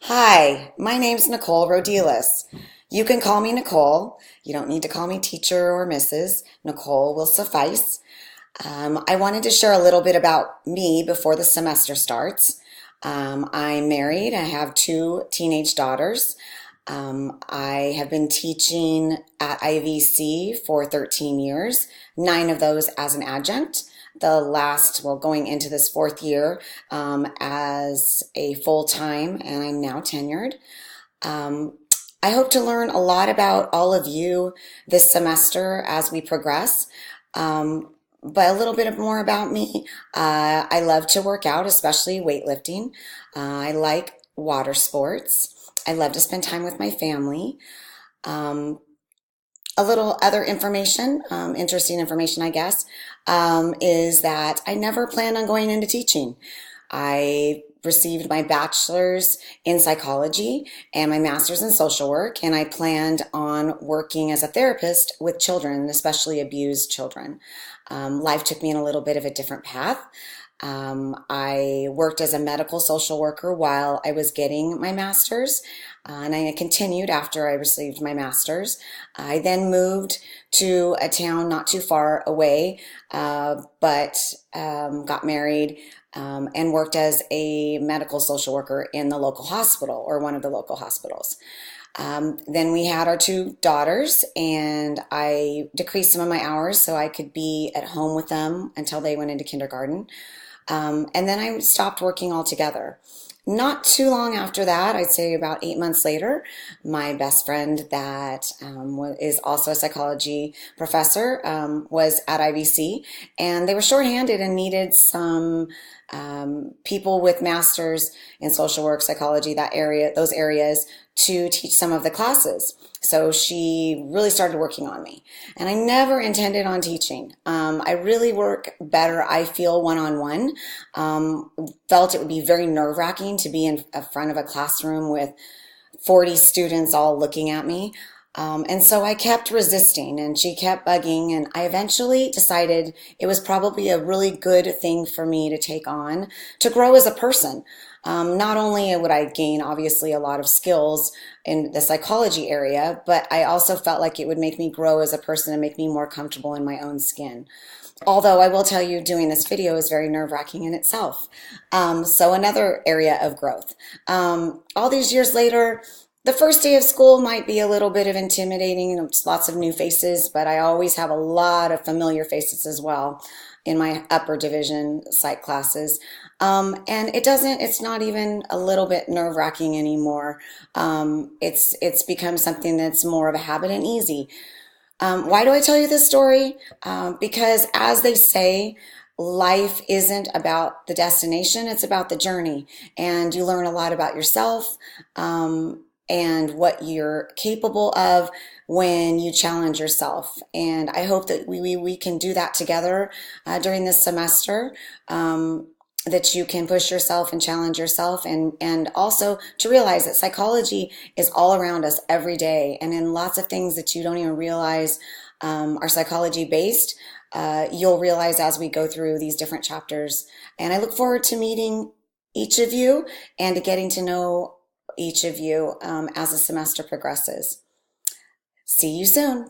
Hi, my name's Nicole Rodilis. You can call me Nicole. You don't need to call me teacher or Mrs. Nicole will suffice. I wanted to share a little bit about me before the semester starts. I'm married. I have two teenage daughters. I have been teaching at IVC for 13 years, 9 of those as an adjunct. The last, well, going into this fourth year as a full time, and I'm now tenured. Um, I hope to learn a lot about all of you this semester as we progress. But a little bit more about me. I love to work out, especially weightlifting. I like water sports. I love to spend time with my family. Um, a little other information, interesting information, I guess, is that I never planned on going into teaching. I received my bachelor's in psychology and my master's in social work, and I planned on working as a therapist with children, especially abused children. Life took me in a little bit of a different path. I worked as a medical social worker while I was getting my master's, and I continued after I received my master's. I then moved to a town not too far away, but got married and worked as a medical social worker in the local hospital or one of the local hospitals. Then we had our two daughters, and I decreased some of my hours so I could be at home with them until they went into kindergarten. And then I stopped working altogether. Not too long after that, I'd say about 8 months later, my best friend that is also a psychology professor was at IVC, and they were shorthanded and needed some people with masters in social work, psychology, that area, those areas, to teach some of the classes. So she really started working on me. And I never intended on teaching. I really work better, I feel, one-on-one. Felt it would be very nerve-wracking to be in front of a classroom with 40 students all looking at me. And so I kept resisting and she kept bugging, and I eventually decided it was probably a really good thing for me to take on to grow as a person. Not only would I gain obviously a lot of skills in the psychology area, but I also felt like it would make me grow as a person and make me more comfortable in my own skin. Although I will tell you, doing this video is very nerve-wracking in itself. So another area of growth. All these years later, the first day of school might be a little bit of intimidating, lots of new faces, but I always have a lot of familiar faces as well in my upper division psych classes. And it's not even a little bit nerve-wracking anymore. It's become something that's more of a habit and easy. Why do I tell you this story? Because as they say, life isn't about the destination, it's about the journey. And you learn a lot about yourself, and what you're capable of when you challenge yourself. And I hope that we can do that together during this semester. That you can push yourself and challenge yourself, and also to realize that psychology is all around us every day, and in lots of things that you don't even realize are psychology based. You'll realize as we go through these different chapters. And I look forward to meeting each of you and to getting to know each of you as the semester progresses. See you soon.